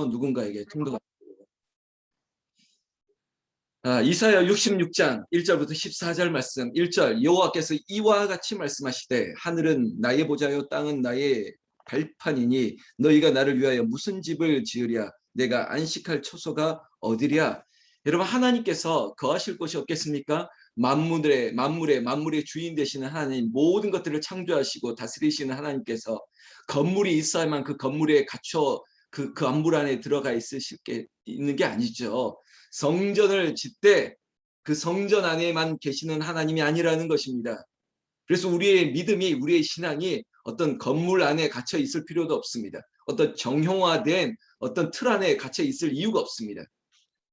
누군가에게 통도가. 이사야 66장 1절부터 14절 말씀. 1절 여호와께서 이와 같이 말씀하시되 하늘은 나의 보좌요 땅은 나의 발판이니 너희가 나를 위하여 무슨 집을 지으랴 내가 안식할 처소가 어디랴. 여러분, 하나님께서 거하실 곳이 없겠습니까? 만물의 주인 되시는 하나님, 모든 것들을 창조하시고 다스리시는 하나님께서 건물이 있어야만 그 건물에 갇혀 그 건물 안에 들어가 있는 게 아니죠. 성전을 짓되 그 성전 안에만 계시는 하나님이 아니라는 것입니다. 그래서 우리의 믿음이, 우리의 신앙이 어떤 건물 안에 갇혀 있을 필요도 없습니다. 어떤 정형화된 어떤 틀 안에 갇혀 있을 이유가 없습니다.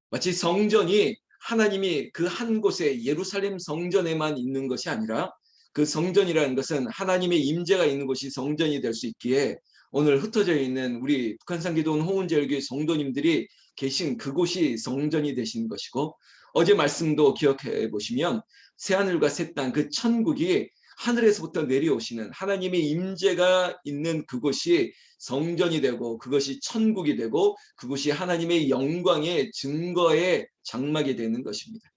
마치 성전이 하나님이 그 한 곳에 예루살렘 성전에만 있는 것이 아니라 그 성전이라는 것은 하나님의 임재가 있는 곳이 성전이 될 수 있기에 오늘 흩어져 있는 우리 북한산기도원 홍은제일교회 성도님들이 계신 그곳이 성전이 되신 것이고, 어제 말씀도 기억해 보시면 새하늘과 새 땅, 그 천국이 하늘에서부터 내려오시는 하나님의 임재가 있는 그곳이 성전이 되고 그것이 천국이 되고 그것이 하나님의 영광의 증거의 장막이 되는 것입니다.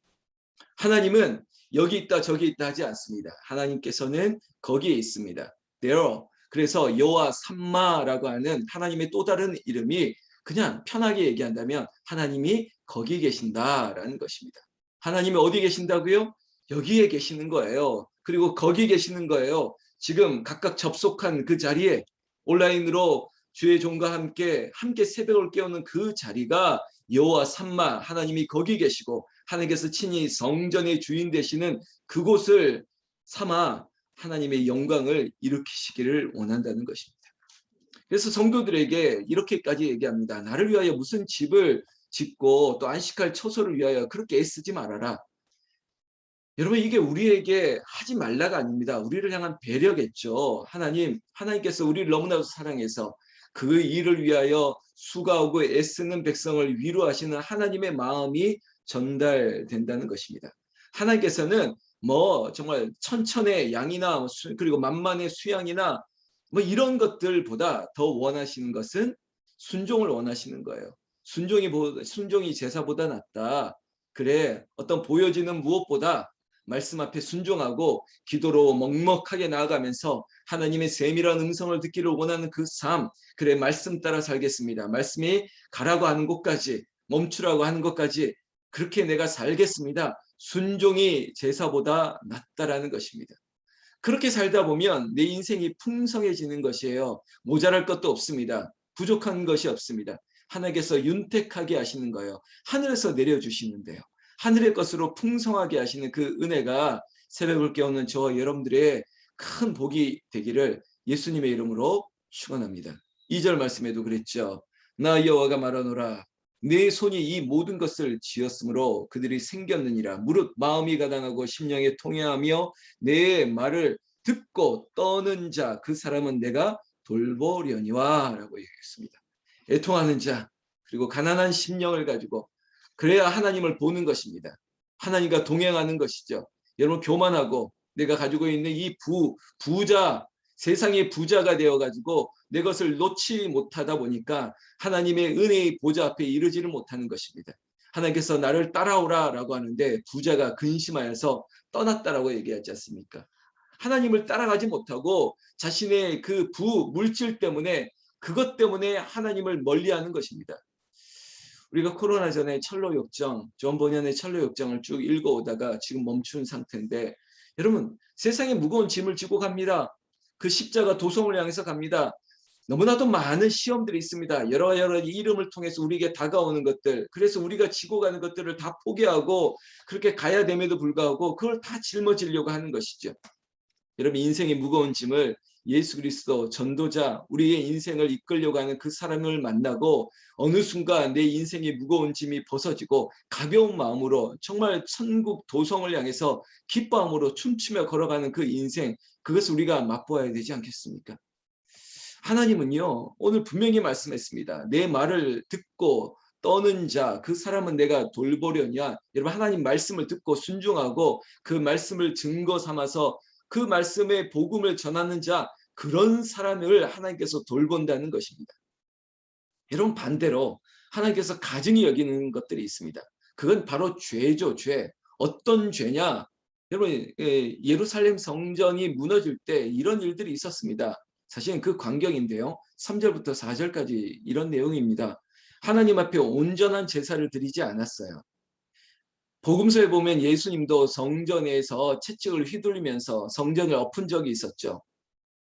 하나님은 여기 있다 저기 있다 하지 않습니다. 하나님께서는 거기에 있습니다. There. 그래서 여호와 삼마라고 하는 하나님의 또 다른 이름이 그냥 편하게 얘기한다면 하나님이 거기 계신다라는 것입니다. 하나님이 어디 계신다고요? 여기에 계시는 거예요. 그리고 거기 계시는 거예요. 지금 각각 접속한 그 자리에 온라인으로 주의 종과 함께 새벽을 깨우는 그 자리가 여호와 삼마, 하나님이 거기 계시고 하나님께서 친히 성전의 주인 되시는 그곳을 삼아 하나님의 영광을 일으키시기를 원한다는 것입니다. 그래서 성도들에게 이렇게까지 얘기합니다. 나를 위하여 무슨 집을 짓고 또 안식할 처소를 위하여 그렇게 애쓰지 말아라. 여러분, 이게 우리에게 하지 말라가 아닙니다. 우리를 향한 배려겠죠. 하나님께서 우리를 너무나도 사랑해서 그 일을 위하여 수고하고 애쓰는 백성을 위로하시는 하나님의 마음이 전달된다는 것입니다. 하나님께서는 정말 천천의 양이나 그리고 만만의 수양이나 이런 것들보다 더 원하시는 것은 순종을 원하시는 거예요. 순종이 제사보다 낫다. 그래, 어떤 보여지는 무엇보다 말씀 앞에 순종하고 기도로 먹먹하게 나아가면서 하나님의 세밀한 음성을 듣기를 원하는 그 삶, 그래, 말씀 따라 살겠습니다. 말씀이 가라고 하는 곳까지, 멈추라고 하는 것까지 그렇게 내가 살겠습니다. 순종이 제사보다 낫다라는 것입니다. 그렇게 살다 보면 내 인생이 풍성해지는 것이에요. 모자랄 것도 없습니다. 부족한 것이 없습니다. 하나님께서 윤택하게 하시는 거예요. 하늘에서 내려주시는데요. 하늘의 것으로 풍성하게 하시는 그 은혜가 새벽을 깨우는 저와 여러분들의 큰 복이 되기를 예수님의 이름으로 축원합니다. 2절 말씀에도 그랬죠. 나 여호와가 말하노라. 내 손이 이 모든 것을 지었으므로 그들이 생겼느니라. 무릇 마음이 가당하고 심령에 통회하며 내 말을 듣고 떠는 자, 그 사람은 내가 돌보려니와 라고 얘기했습니다. 애통하는 자, 그리고 가난한 심령을 가지고 그래야 하나님을 보는 것입니다. 하나님과 동행하는 것이죠. 여러분, 교만하고 내가 가지고 있는 이 부자, 세상의 부자가 되어가지고 내 것을 놓지 못하다 보니까 하나님의 은혜의 보좌 앞에 이르지를 못하는 것입니다. 하나님께서 나를 따라오라라고 하는데 부자가 근심하여서 떠났다라고 얘기하지 않습니까? 하나님을 따라가지 못하고 자신의 그 물질 때문에, 그것 때문에 하나님을 멀리하는 것입니다. 우리가 코로나 전에 철로역정, 존 버년의 철로역정을 쭉 읽어오다가 지금 멈춘 상태인데, 여러분, 세상에 무거운 짐을 지고 갑니다. 그 십자가 도성을 향해서 갑니다. 너무나도 많은 시험들이 있습니다. 여러 이름을 통해서 우리에게 다가오는 것들, 그래서 우리가 지고 가는 것들을 다 포기하고 그렇게 가야 됨에도 불구하고 그걸 다 짊어지려고 하는 것이죠. 여러분, 인생의 무거운 짐을 예수 그리스도 전도자, 우리의 인생을 이끌려고 하는 그 사람을 만나고 어느 순간 내 인생의 무거운 짐이 벗어지고 가벼운 마음으로 정말 천국 도성을 향해서 기뻐함으로 춤추며 걸어가는 그 인생, 그것을 우리가 맛보아야 되지 않겠습니까? 하나님은요, 오늘 분명히 말씀했습니다. 내 말을 듣고 떠는 자, 그 사람은 내가 돌보려냐. 여러분, 하나님 말씀을 듣고 순종하고 그 말씀을 증거 삼아서 그 말씀의 복음을 전하는 자, 그런 사람을 하나님께서 돌본다는 것입니다. 여러분 반대로 하나님께서 가증히 여기는 것들이 있습니다. 그건 바로 죄죠, 죄. 어떤 죄냐? 여러분 예루살렘 성전이 무너질 때 이런 일들이 있었습니다. 사실은 그 광경인데요. 3절부터 4절까지 이런 내용입니다. 하나님 앞에 온전한 제사를 드리지 않았어요. 복음서에 보면 예수님도 성전에서 채찍을 휘둘리면서 성전을 엎은 적이 있었죠.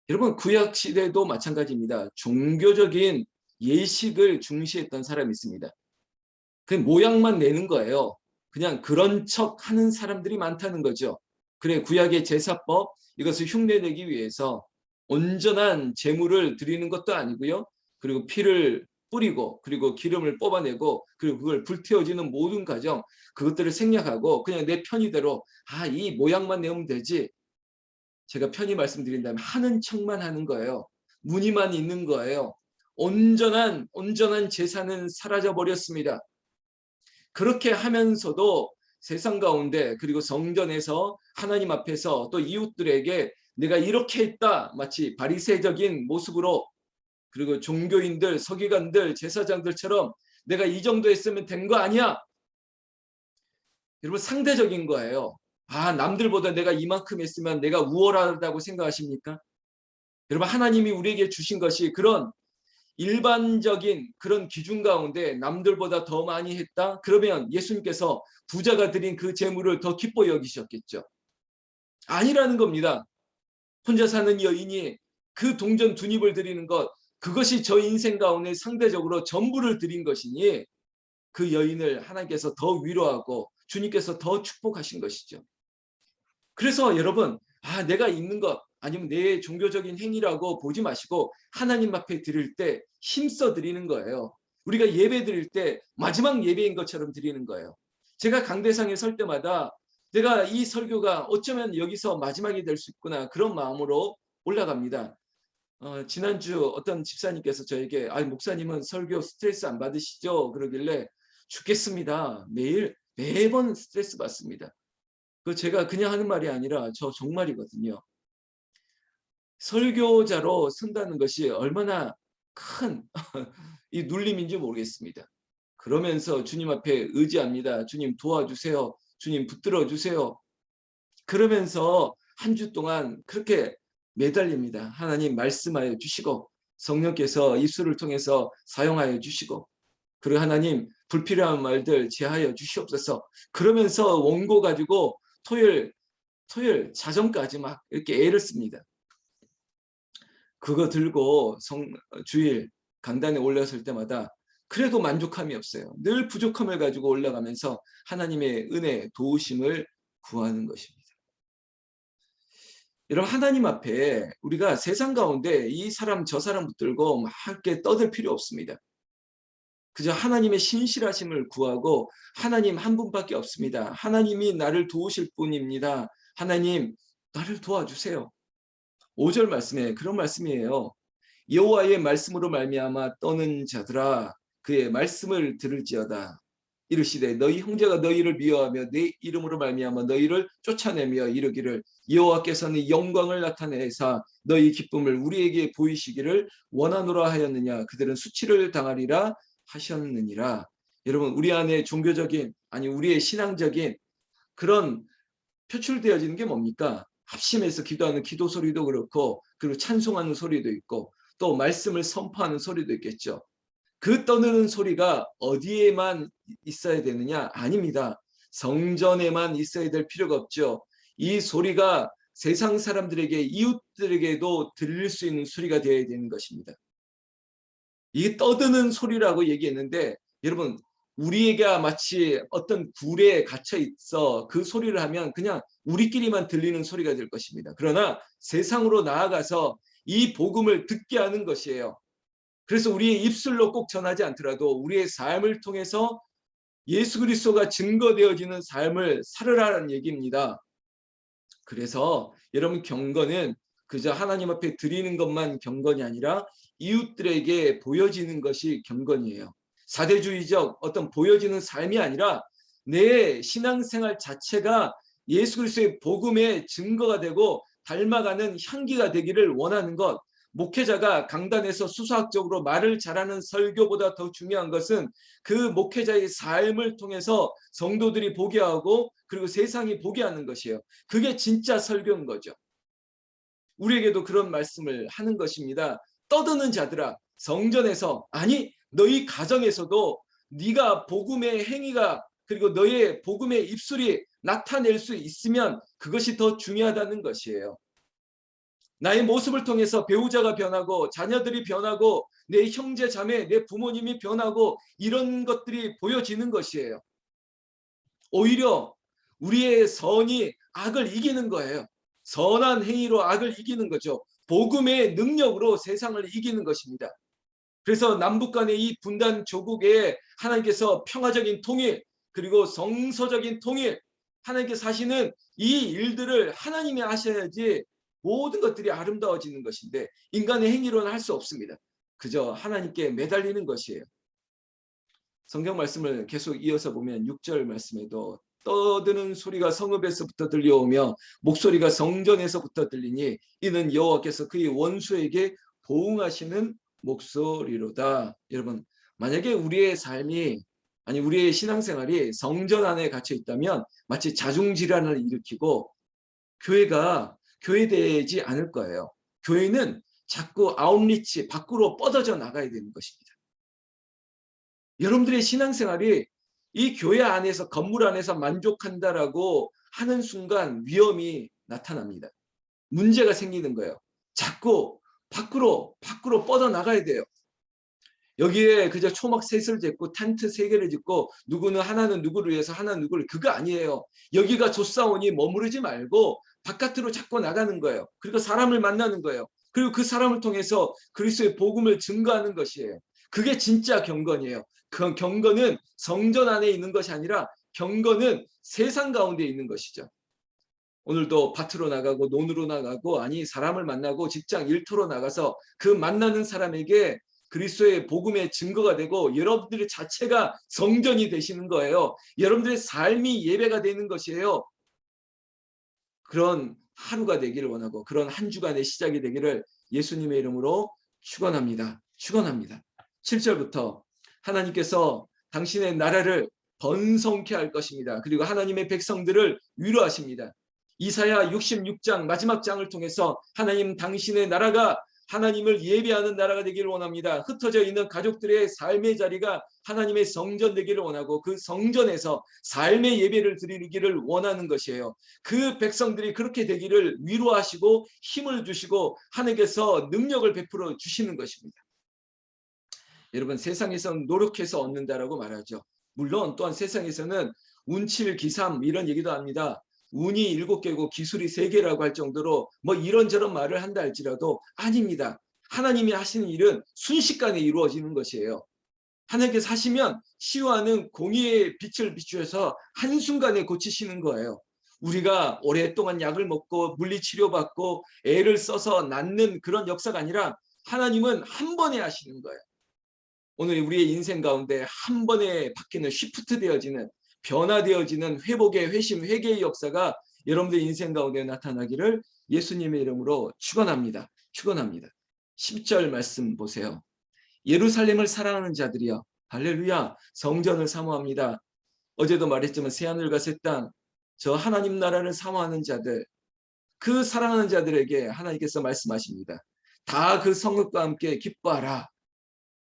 여러분 구약 시대도 마찬가지입니다. 종교적인 예식을 중시했던 사람이 있습니다. 그 모양만 내는 거예요. 그냥 그런 척 하는 사람들이 많다는 거죠. 그래 구약의 제사법 이것을 흉내내기 위해서 온전한 제물을 드리는 것도 아니고요. 그리고 피를 뿌리고 그리고 기름을 뽑아내고 그리고 그걸 불태워지는 모든 과정 그것들을 생략하고 그냥 내 편의대로 이 모양만 내면 되지. 제가 편히 말씀드린다면 하는 척만 하는 거예요. 무늬만 있는 거예요. 온전한 제사는 사라져 버렸습니다. 그렇게 하면서도 세상 가운데 그리고 성전에서 하나님 앞에서 또 이웃들에게 내가 이렇게 했다 마치 바리새적인 모습으로 그리고 종교인들 서기관들 제사장들처럼 내가 이 정도 했으면 된 거 아니야. 여러분 상대적인 거예요. 남들보다 내가 이만큼 했으면 내가 우월하다고 생각하십니까? 여러분 하나님이 우리에게 주신 것이 그런 일반적인 그런 기준 가운데 남들보다 더 많이 했다? 그러면 예수님께서 부자가 드린 그 재물을 더 기뻐 여기셨겠죠. 아니라는 겁니다. 혼자 사는 여인이 그 동전 2입을 드리는 것 그것이 저 인생 가운데 상대적으로 전부를 드린 것이니 그 여인을 하나님께서 더 위로하고 주님께서 더 축복하신 것이죠. 그래서 여러분 내가 있는 것 아니면 내 종교적인 행위라고 보지 마시고 하나님 앞에 드릴 때 힘써 드리는 거예요. 우리가 예배 드릴 때 마지막 예배인 것처럼 드리는 거예요. 제가 강대상에 설 때마다 내가 이 설교가 어쩌면 여기서 마지막이 될 수 있구나 그런 마음으로 올라갑니다. 지난주 어떤 집사님께서 저에게 목사님은 설교 스트레스 안 받으시죠? 그러길래 죽겠습니다. 매번 스트레스 받습니다. 그 제가 그냥 하는 말이 아니라 저 정말이거든요. 설교자로 선다는 것이 얼마나 큰 이 눌림인지 모르겠습니다. 그러면서 주님 앞에 의지합니다. 주님 도와주세요. 주님 붙들어 주세요. 그러면서 한 주 동안 그렇게 매달립니다. 하나님 말씀하여 주시고 성령께서 입술을 통해서 사용하여 주시고 그리고 하나님 불필요한 말들 제하여 주시옵소서. 그러면서 원고 가지고 토요일 자정까지 막 이렇게 애를 씁니다. 그거 들고 주일 강단에 올라설 때마다 그래도 만족함이 없어요. 늘 부족함을 가지고 올라가면서 하나님의 은혜, 도우심을 구하는 것입니다. 여러분 하나님 앞에 우리가 세상 가운데 이 사람 저 사람 붙들고 막 이렇게 떠들 필요 없습니다. 그저 하나님의 신실하심을 구하고 하나님 한 분밖에 없습니다. 하나님이 나를 도우실 분입니다. 하나님 나를 도와주세요. 5절 말씀에 그런 말씀이에요. 여호와의 말씀으로 말미암아 떠는 자들아 그의 말씀을 들을지어다. 이르시되 너희 형제가 너희를 미워하며 내 이름으로 말미암아 너희를 쫓아내며 이르기를 여호와께서는 영광을 나타내사 너희 기쁨을 우리에게 보이시기를 원하노라 하였느냐. 그들은 수치를 당하리라 하셨느니라. 여러분 우리 안에 종교적인 우리의 신앙적인 그런 표출되어지는 게 뭡니까? 합심해서 기도하는 기도 소리도 그렇고 그리고 찬송하는 소리도 있고 또 말씀을 선포하는 소리도 있겠죠. 그 떠드는 소리가 어디에만 있어야 되느냐? 아닙니다. 성전에만 있어야 될 필요가 없죠. 이 소리가 세상 사람들에게 이웃들에게도 들릴 수 있는 소리가 되어야 되는 것입니다. 이게 떠드는 소리라고 얘기했는데 여러분 우리가 마치 어떤 굴에 갇혀 있어 그 소리를 하면 그냥 우리끼리만 들리는 소리가 될 것입니다. 그러나 세상으로 나아가서 이 복음을 듣게 하는 것이에요. 그래서 우리의 입술로 꼭 전하지 않더라도 우리의 삶을 통해서 예수 그리스도가 증거되어지는 삶을 살으라는 얘기입니다. 그래서 여러분 경건은 그저 하나님 앞에 드리는 것만 경건이 아니라 이웃들에게 보여지는 것이 경건이에요. 사대주의적 어떤 보여지는 삶이 아니라 내 신앙생활 자체가 예수 그리스도의 복음의 증거가 되고 닮아가는 향기가 되기를 원하는 것. 목회자가 강단에서 수사학적으로 말을 잘하는 설교보다 더 중요한 것은 그 목회자의 삶을 통해서 성도들이 보게 하고 그리고 세상이 보게 하는 것이에요. 그게 진짜 설교인 거죠. 우리에게도 그런 말씀을 하는 것입니다. 떠드는 자들아, 성전에서, 아니 너희 가정에서도 네가 복음의 행위가 그리고 너의 복음의 입술이 나타낼 수 있으면 그것이 더 중요하다는 것이에요. 나의 모습을 통해서 배우자가 변하고 자녀들이 변하고 내 형제 자매, 내 부모님이 변하고 이런 것들이 보여지는 것이에요. 오히려 우리의 선이 악을 이기는 거예요. 선한 행위로 악을 이기는 거죠. 복음의 능력으로 세상을 이기는 것입니다. 그래서 남북 간의 이 분단 조국에 하나님께서 평화적인 통일 그리고 성서적인 통일 하나님께서 하시는 이 일들을 하나님이 하셔야지 모든 것들이 아름다워지는 것인데 인간의 행위로는 할 수 없습니다. 그저 하나님께 매달리는 것이에요. 성경 말씀을 계속 이어서 보면 6절 말씀에도 떠드는 소리가 성읍에서부터 들려오며 목소리가 성전에서부터 들리니 이는 여호와께서 그의 원수에게 보응하시는 목소리로다. 여러분, 만약에 우리의 삶이 아니 우리의 신앙생활이 성전 안에 갇혀 있다면 마치 자중질환을 일으키고 교회가 교회되지 않을 거예요. 교회는 자꾸 아웃리치 밖으로 뻗어져 나가야 되는 것입니다. 여러분들의 신앙생활이 이 교회 안에서 건물 안에서 만족한다라고 하는 순간 위험이 나타납니다. 문제가 생기는 거예요. 자꾸 밖으로 뻗어나가야 돼요. 여기에 그저 초막 셋을 짓고 텐트 3개를 짓고 누구는 하나는 누구를 위해서 하나는 누구를 그거 아니에요. 여기가 좋사오니 머무르지 말고 바깥으로 자꾸 나가는 거예요. 그리고 사람을 만나는 거예요. 그리고 그 사람을 통해서 그리스도의 복음을 증거하는 것이에요. 그게 진짜 경건이에요. 그 경건은 성전 안에 있는 것이 아니라 경건은 세상 가운데 있는 것이죠. 오늘도 밭으로 나가고 논으로 나가고 아니 사람을 만나고 직장 일터로 나가서 그 만나는 사람에게 그리스도의 복음의 증거가 되고 여러분들 자체가 성전이 되시는 거예요. 여러분들의 삶이 예배가 되는 것이에요. 그런 하루가 되기를 원하고 그런 한 주간의 시작이 되기를 예수님의 이름으로 축원합니다. 축원합니다. 7절부터 하나님께서 당신의 나라를 번성케 할 것입니다. 그리고 하나님의 백성들을 위로하십니다. 이사야 66장 마지막 장을 통해서 하나님 당신의 나라가 하나님을 예배하는 나라가 되기를 원합니다. 흩어져 있는 가족들의 삶의 자리가 하나님의 성전 되기를 원하고 그 성전에서 삶의 예배를 드리기를 원하는 것이에요. 그 백성들이 그렇게 되기를 위로하시고 힘을 주시고 하나님께서 능력을 베풀어 주시는 것입니다. 여러분 세상에서는 노력해서 얻는다라고 말하죠. 물론 또한 세상에서는 운칠기삼 이런 얘기도 합니다. 운이 7개고 기술이 3개라고 할 정도로 뭐 이런저런 말을 한다 할지라도 아닙니다. 하나님이 하시는 일은 순식간에 이루어지는 것이에요. 하나님께서 하시면 치유하는 공의의 빛을 비추어서 한순간에 고치시는 거예요. 우리가 오랫동안 약을 먹고 물리치료받고 애를 써서 낫는 그런 역사가 아니라 하나님은 한 번에 하시는 거예요. 오늘 우리의 인생 가운데 한 번에 바뀌는 쉬프트 되어지는 변화되어지는 회복의 회심 회개의 역사가 여러분들의 인생 가운데 나타나기를 예수님의 이름으로 축원합니다. 축원합니다. 10절 말씀 보세요. 예루살렘을 사랑하는 자들이여 할렐루야 성전을 사모합니다. 어제도 말했지만 새하늘과 새 땅 저 하나님 나라를 사모하는 자들 그 사랑하는 자들에게 하나님께서 말씀하십니다. 다 그 성읍과 함께 기뻐하라.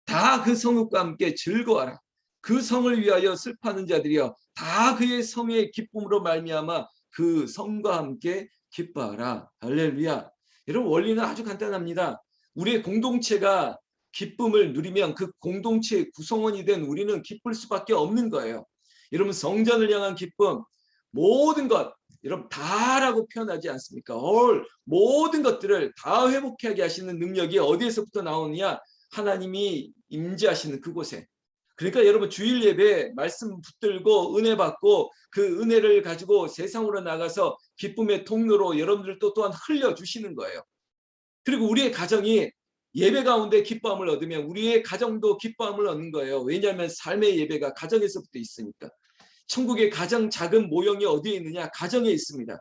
다 그 성읍과 함께 즐거워하라. 그 성을 위하여 슬퍼하는 자들이여 다 그의 성의 기쁨으로 말미암아 그 성과 함께 기뻐하라. 할렐루야. 여러분 원리는 아주 간단합니다. 우리의 공동체가 기쁨을 누리면 그 공동체의 구성원이 된 우리는 기쁠 수밖에 없는 거예요. 여러분 성전을 향한 기쁨 모든 것 여러분 다라고 표현하지 않습니까? 모든 것들을 다 회복하게 하시는 능력이 어디에서부터 나오느냐? 하나님이 임재하시는 그곳에. 그러니까 여러분 주일 예배 말씀 붙들고 은혜 받고 그 은혜를 가지고 세상으로 나가서 기쁨의 통로로 여러분들도 또한 흘려주시는 거예요. 그리고 우리의 가정이 예배 가운데 기뻐함을 얻으면 우리의 가정도 기뻐함을 얻는 거예요. 왜냐하면 삶의 예배가 가정에서부터 있으니까. 천국의 가장 작은 모형이 어디에 있느냐? 가정에 있습니다.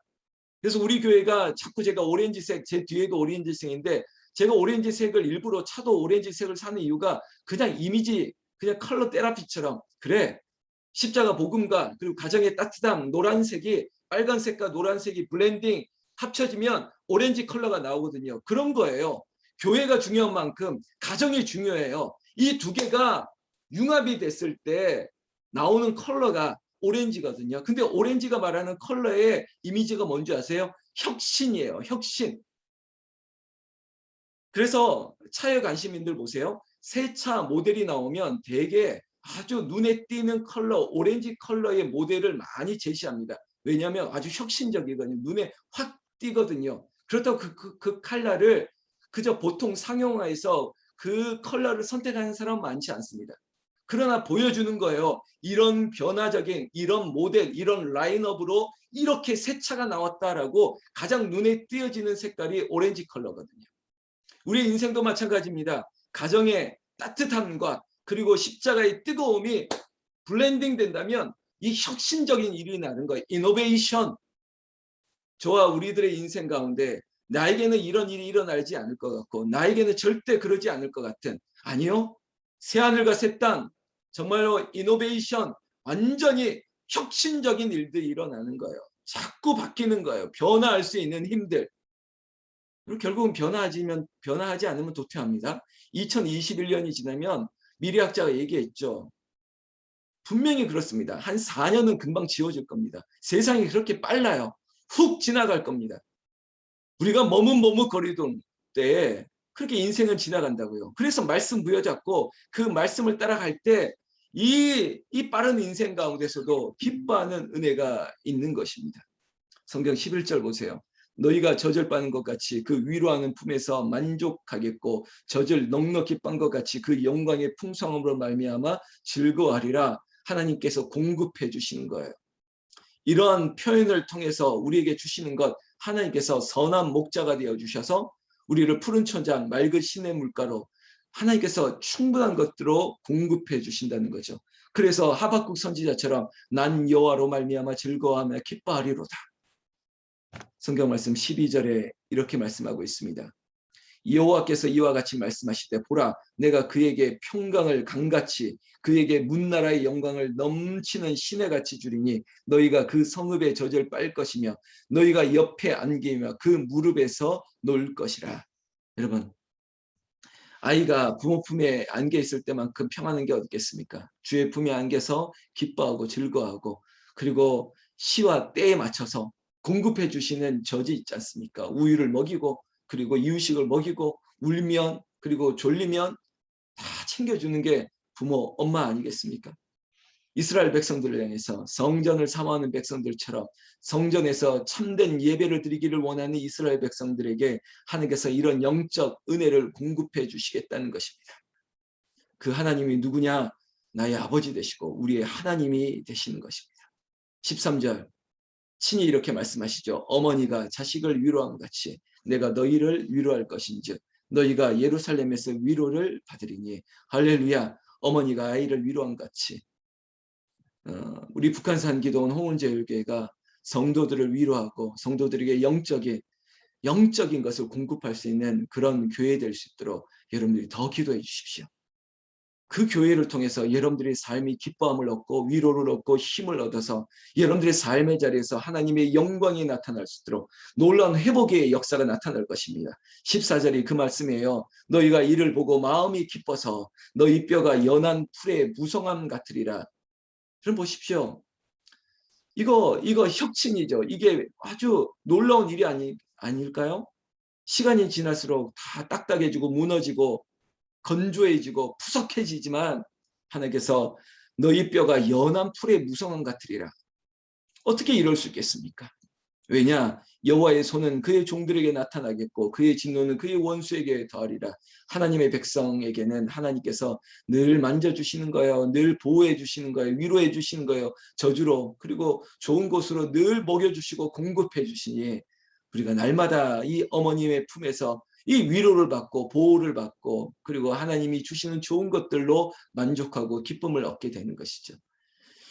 그래서 우리 교회가 자꾸 제가 오렌지색 제 뒤에도 오렌지색인데 제가 오렌지색을 일부러 차도 오렌지색을 사는 이유가 그냥 이미지, 그냥 컬러 테라피처럼, 그래, 십자가 복음과 그리고 가정의 따뜻함, 노란색이 빨간색과 노란색이 블렌딩 합쳐지면 오렌지 컬러가 나오거든요. 그런 거예요. 교회가 중요한 만큼 가정이 중요해요. 이 두 개가 융합이 됐을 때 나오는 컬러가 오렌지거든요. 근데 오렌지가 말하는 컬러의 이미지가 뭔지 아세요? 혁신이에요. 혁신. 그래서 차에 관심인들 보세요. 새 차 모델이 나오면 대개 아주 눈에 띄는 컬러, 오렌지 컬러의 모델을 많이 제시합니다. 왜냐하면 아주 혁신적이거든요. 눈에 확 띄거든요. 그렇다고 그 컬러를 그저 보통 상용화해서 그 컬러를 선택하는 사람은 많지 않습니다. 그러나 보여주는 거예요. 이런 변화적인, 이런 모델, 이런 라인업으로 이렇게 새 차가 나왔다라고 가장 눈에 띄어지는 색깔이 오렌지 컬러거든요. 우리 인생도 마찬가지입니다. 가정의 따뜻함과 그리고 십자가의 뜨거움이 블렌딩 된다면 이 혁신적인 일이 나는 거예요. 이노베이션. 저와 우리들의 인생 가운데 나에게는 이런 일이 일어나지 않을 것 같고 나에게는 절대 그러지 않을 것 같은, 아니요. 새하늘과 새 땅, 정말로 이노베이션, 완전히 혁신적인 일들이 일어나는 거예요. 자꾸 바뀌는 거예요. 변화할 수 있는 힘들. 그리고 결국은 변화하지 않으면 도태합니다. 2021년이 지나면 미래학자가 얘기했죠. 분명히 그렇습니다. 한 4년은 금방 지워질 겁니다. 세상이 그렇게 빨라요. 훅 지나갈 겁니다. 우리가 머뭇머뭇거리던 때에 그렇게 인생은 지나간다고요. 그래서 말씀 부여잡고 그 말씀을 따라갈 때 이 빠른 인생 가운데서도 기뻐하는 은혜가 있는 것입니다. 성경 11절 보세요. 너희가 젖을 빠는 것 같이 그 위로하는 품에서 만족하겠고 젖을 넉넉히 빤 것 같이 그 영광의 풍성함으로 말미암아 즐거워하리라. 하나님께서 공급해 주시는 거예요. 이러한 표현을 통해서 우리에게 주시는 것, 하나님께서 선한 목자가 되어 주셔서 우리를 푸른 초장, 맑은 시냇 물가로 하나님께서 충분한 것들로 공급해 주신다는 거죠. 그래서 하박국 선지자처럼 난 여호와로 말미암아 즐거워하며 기뻐하리로다. 성경 말씀 12절에 이렇게 말씀하고 있습니다. 여호와께서 이와 같이 말씀하시되 보라 내가 그에게 평강을 강같이 그에게 문나라의 영광을 넘치는 시내같이 주리니 너희가 그 성읍의 젖을 빨 것이며 너희가 옆에 안기며 그 무릎에서 놀 것이라. 여러분, 아이가 부모 품에 안겨 있을 때만큼 평안한 게 어딨겠습니까? 주의 품에 안겨서 기뻐하고 즐거워하고 그리고 시와 때에 맞춰서 공급해 주시는 젖이 있지 않습니까? 우유를 먹이고 그리고 이유식을 먹이고 울면 그리고 졸리면 다 챙겨주는 게 부모, 엄마 아니겠습니까? 이스라엘 백성들을 향해서 성전을 사모하는 백성들처럼 성전에서 참된 예배를 드리기를 원하는 이스라엘 백성들에게 하나님께서 이런 영적 은혜를 공급해 주시겠다는 것입니다. 그 하나님이 누구냐? 나의 아버지 되시고 우리의 하나님이 되시는 것입니다. 13절 친히 이렇게 말씀하시죠. 어머니가 자식을 위로함 같이 내가 너희를 위로할 것인즉 너희가 예루살렘에서 위로를 받으리니. 할렐루야. 어머니가 아이를 위로함 같이 우리 북한산 기도원 홍은제일교회가 성도들을 위로하고 성도들에게 영적인 것을 공급할 수 있는 그런 교회 될 수 있도록 여러분들이 더 기도해 주십시오. 그 교회를 통해서 여러분들의 삶이 기뻐함을 얻고 위로를 얻고 힘을 얻어서 여러분들의 삶의 자리에서 하나님의 영광이 나타날 수 있도록 놀라운 회복의 역사가 나타날 것입니다. 14절이 그 말씀이에요. 너희가 이를 보고 마음이 기뻐서 너희 뼈가 연한 풀의 무성함 같으리라. 그럼 보십시오. 이거 혁신이죠. 이게 아주 놀라운 일이 아닐까요? 시간이 지날수록 다 딱딱해지고 무너지고 건조해지고 푸석해지지만 하나님께서 너희 뼈가 연한 풀의 무성함 같으리라. 어떻게 이럴 수 있겠습니까? 왜냐? 여호와의 손은 그의 종들에게 나타나겠고 그의 진노는 그의 원수에게 더하리라. 하나님의 백성에게는 하나님께서 늘 만져주시는 거예요. 늘 보호해 주시는 거예요. 위로해 주시는 거예요. 저주로 그리고 좋은 곳으로 늘 먹여주시고 공급해 주시니 우리가 날마다 이 어머님의 품에서 이 위로를 받고 보호를 받고 그리고 하나님이 주시는 좋은 것들로 만족하고 기쁨을 얻게 되는 것이죠.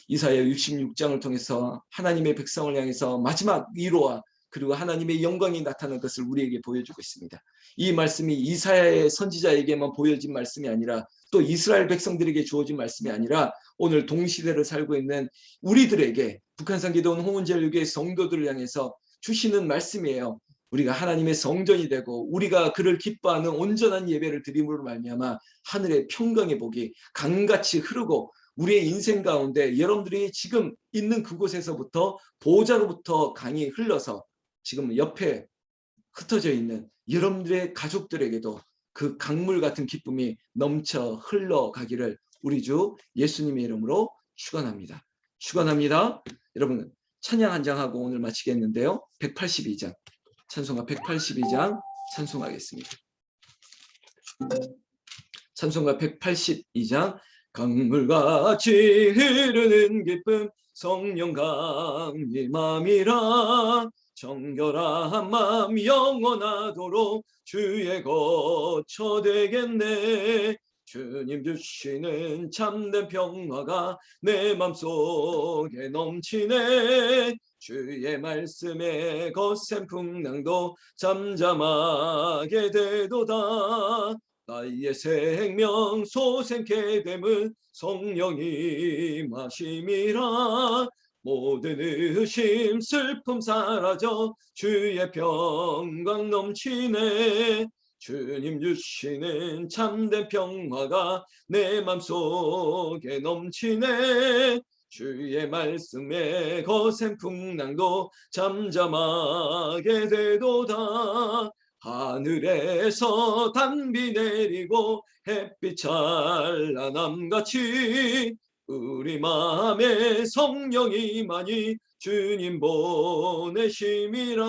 이사야 66장을 통해서 하나님의 백성을 향해서 마지막 위로와 그리고 하나님의 영광이 나타난 것을 우리에게 보여주고 있습니다. 이 말씀이 이사야의 선지자에게만 보여진 말씀이 아니라 또 이스라엘 백성들에게 주어진 말씀이 아니라 오늘 동시대를 살고 있는 우리들에게 북한산 기도원 홍은제일교회 성도들을 향해서 주시는 말씀이에요. 우리가 하나님의 성전이 되고 우리가 그를 기뻐하는 온전한 예배를 드림으로 말미암아 하늘의 평강의 복이 강같이 흐르고 우리의 인생 가운데 여러분들이 지금 있는 그곳에서부터 보호자로부터 강이 흘러서 지금 옆에 흩어져 있는 여러분들의 가족들에게도 그 강물 같은 기쁨이 넘쳐 흘러가기를 우리 주 예수님의 이름으로 축원합니다. 축원합니다. 여러분 찬양 한 장 하고 오늘 마치겠는데요. 182장 찬송가 182장 찬송하겠습니다. 찬송가 182장 강물같이 흐르는 기쁨 성령 강림함이라 정결한 마음 영원하도록 주의 거처 되겠네. 주님 주시는 참된 평화가 내 맘속에 넘치네. 주의 말씀에 거센 풍랑도 잠잠하게 되도다. 나의 생명 소생케 됨은 성령이 마심이라. 모든 의심 슬픔 사라져 주의 평강 넘치네. 주님 주시는 참된 평화가 내 맘속에 넘치네. 주의 말씀에 거센 풍랑도 잠잠하게 되도다. 하늘에서 단비 내리고 햇빛 찬란함같이 우리 마음에 성령이 많이 주님 보내심이라.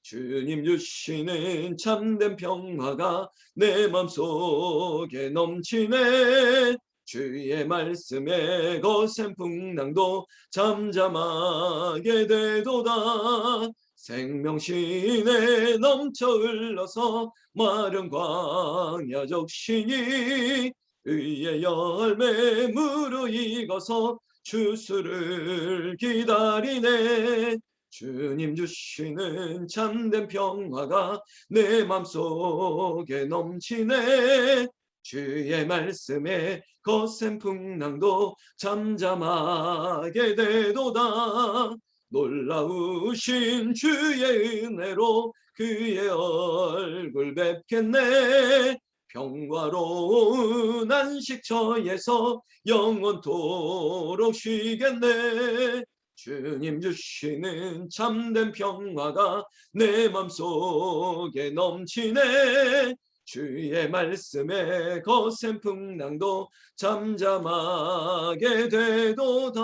주님 주시는 참된 평화가 내 맘속에 넘치네. 주의 말씀에 거센 풍랑도 잠잠하게 되도다. 생명신에 넘쳐 흘러서 마른 광야 적신이 의의 열매 무르익어서 주수를 기다리네. 주님 주시는 참된 평화가 내 맘속에 넘치네. 주의 말씀에 거센 풍랑도 잠잠하게 되도다. 놀라우신 주의 은혜로 그의 얼굴 뵙겠네. 평화로운 안식처에서 영원토록 쉬겠네. 주님 주시는 참된 평화가 내 맘속에 넘치네. 주의 말씀에 거센 풍랑도 잠잠하게 되도다.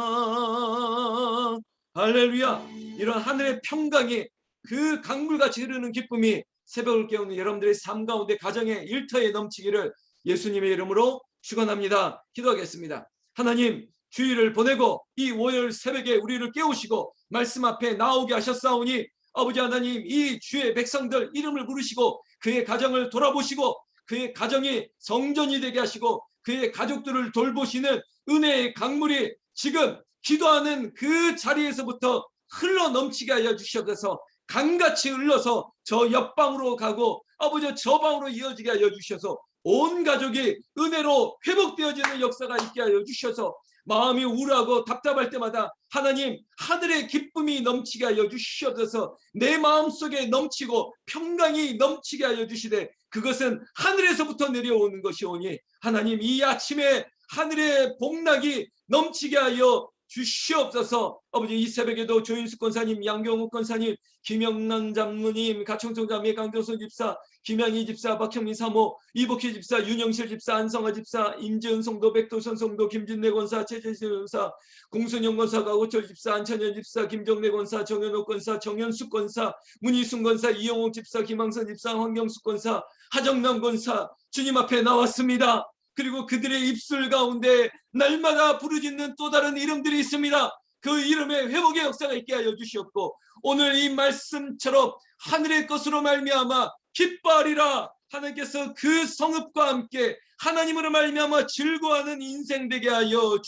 할렐루야. 이런 하늘의 평강이 그 강물같이 흐르는 기쁨이 새벽을 깨우는 여러분들의 삶 가운데 가정의 일터에 넘치기를 예수님의 이름으로 축원합니다. 기도하겠습니다. 하나님 주일을 보내고 이 월요일 새벽에 우리를 깨우시고 말씀 앞에 나오게 하셨사오니 아버지 하나님 이 주의 백성들 이름을 부르시고 그의 가정을 돌아보시고 그의 가정이 성전이 되게 하시고 그의 가족들을 돌보시는 은혜의 강물이 지금 기도하는 그 자리에서부터 흘러 넘치게 하여 주셔서 강같이 흘러서 저 옆방으로 가고 아버지 저 방으로 이어지게 하여 주셔서 온 가족이 은혜로 회복되어지는 역사가 있게 하여 주셔서 마음이 우울하고 답답할 때마다 하나님 하늘의 기쁨이 넘치게 하여 주시옵소서. 내 마음속에 넘치고 평강이 넘치게 하여 주시되 그것은 하늘에서부터 내려오는 것이오니 하나님 이 아침에 하늘의 복락이 넘치게 하여 주시옵소서. 아버지 이 새벽에도 조인숙 권사님, 양경욱 권사님, 김영란 장로님, 가청청 자매, 강교선 집사, 김양희 집사, 박형민 사모, 이복희 집사, 윤영실 집사, 안성화 집사, 임지은 성도, 백도선 성도, 김진래 권사, 최재신 권사, 공순영 권사, 가오철 집사, 안찬현 집사, 김정래 권사, 정현옥 권사, 정현숙 권사, 문희순 권사, 이영옥 집사, 김항선 집사, 황경숙 권사, 하정남 권사 주님 앞에 나왔습니다. 그리고 그들의 입술 가운데 날마다 부르짖는 또 다른 이름들이 있습니다. 그 이름의 회복의 역사가 있게 하여 주시옵고 오늘 이 말씀처럼 하늘의 것으로 말미암아 기뻐하리라. 하나님께서 그 성읍과 함께 하나님으로 말미암아 즐거워하는 인생 되게 하여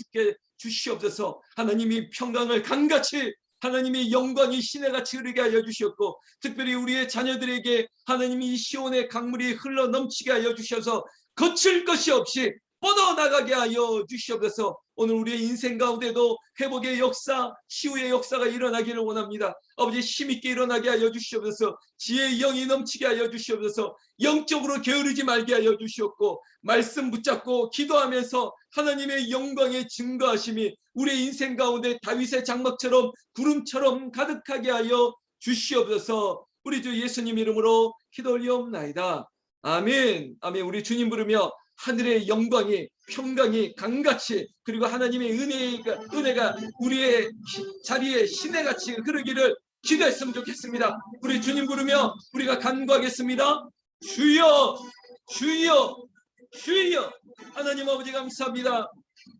주시옵소서. 하나님이 평강을 강같이 하나님의 영광이 시내같이 흐르게 하여 주셨고, 특별히 우리의 자녀들에게 하나님이 이 시온의 강물이 흘러 넘치게 하여 주셔서 거칠 것이 없이 뻗어나가게 하여 주시옵소서. 오늘 우리의 인생 가운데도 회복의 역사, 치유의 역사가 일어나기를 원합니다. 아버지, 힘있게 일어나게 하여 주시옵소서. 지혜의 영이 넘치게 하여 주시옵소서. 영적으로 게으르지 말게 하여 주시옵고, 말씀 붙잡고 기도하면서 하나님의 영광의 증거하심이 우리의 인생 가운데 다윗의 장막처럼 구름처럼 가득하게 하여 주시옵소서. 우리 주 예수님 이름으로 기도 올리옵나이다. 아멘. 아멘. 우리 주님 부르며 하늘의 영광이, 평강이, 강같이, 그리고 하나님의 은혜가 우리의 자리에 시내같이 흐르기를 기도했으면 좋겠습니다. 우리 주님 부르며 우리가 간구하겠습니다. 주여, 주여, 주여. 하나님 아버지 감사합니다.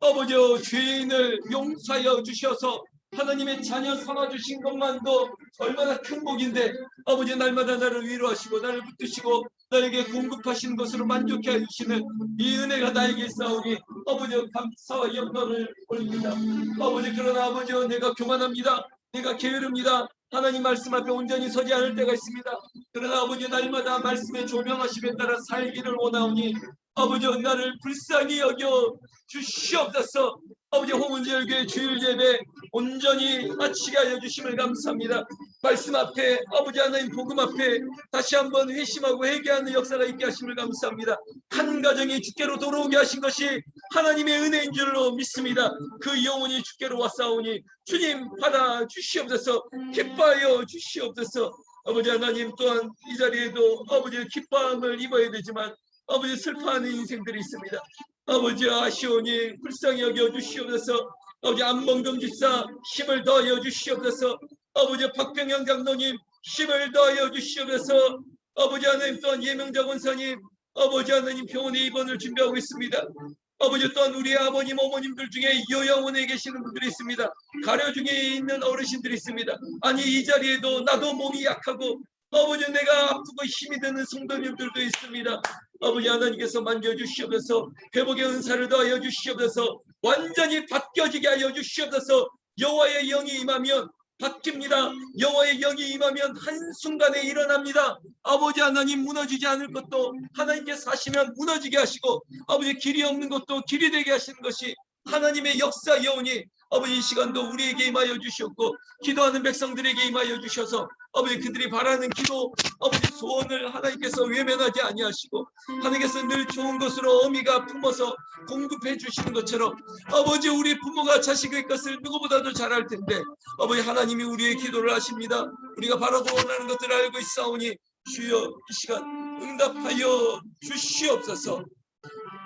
아버지, 죄인을 용서하여 주셔서 하나님의 자녀 삼아 주신 것만도 얼마나 큰 복인데, 아버지, 날마다 나를 위로하시고 나를 붙드시고 나에게 공급하시는 것으로 만족해 주시는 이 은혜가 나에게 있사오니 아버지, 감사와 영광을 올립니다. 아버지, 그러나 아버지, 내가 교만합니다. 내가 게으릅니다. 하나님 말씀 앞에 온전히 서지 않을 때가 있습니다. 그러나 아버지, 날마다 말씀의 조명하심에 따라 살기를 원하오니 아버지, 나를 불쌍히 여겨 주시옵소서. 아버지, 홍은절교회 주일 예배 온전히 마치게 하여 주심을 감사합니다. 말씀 앞에, 아버지 하나님 복음 앞에 다시 한번 회심하고 회개하는 역사가 있게 하심을 감사합니다. 한 가정이 주께로 돌아오게 하신 것이 하나님의 은혜인 줄로 믿습니다. 그 영혼이 주께로 왔사오니 주님 받아 주시옵소서. 기뻐하여 주시옵소서. 아버지 하나님, 또한 이 자리에도 아버지 기뻐함을 입어야 되지만 아버지, 슬퍼하는 인생들이 있습니다. 아버지, 아시오니 불쌍히 여겨 주시옵소서. 아버지, 안봉금 집사 힘을 더하여 주시옵소서. 아버지, 박병현 장로님 힘을 더하여 주시옵소서. 아버지 하나님, 또한 예명자 권사님, 아버지 하나님 병원에 입원을 준비하고 있습니다. 아버지, 또한 우리 아버님, 어머님들 중에 요양원에 계시는 분들이 있습니다. 가려 중에 있는 어르신들이 있습니다. 아니, 이 자리에도 나도 몸이 약하고 아버지, 내가 아프고 힘이 드는 성도님들도 있습니다. 아버지 하나님께서 만져주시옵소서. 회복의 은사를 더하여 주시옵소서. 완전히 바뀌어지게 하여 주시옵소서. 여호와의 영이 임하면 바뀝니다. 여호와의 영이 임하면 한순간에 일어납니다. 아버지 하나님, 무너지지 않을 것도 하나님께서 하시면 무너지게 하시고, 아버지, 길이 없는 것도 길이 되게 하시는 것이 하나님의 역사 여오니 아버지, 이 시간도 우리에게 임하여 주셨고 기도하는 백성들에게 임하여 주셔서 아버지, 그들이 바라는 기도, 아버지, 소원을 하나님께서 외면하지 아니하시고 하나님께서 늘 좋은 것으로 어미가 품어서 공급해 주시는 것처럼 아버지, 우리 부모가 자식의 것을 누구보다도 잘할 텐데 아버지 하나님이 우리의 기도를 하십니다. 우리가 바라고 원하는 것들을 알고 있사오니 주여, 이 시간 응답하여 주시옵소서.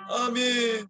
아멘.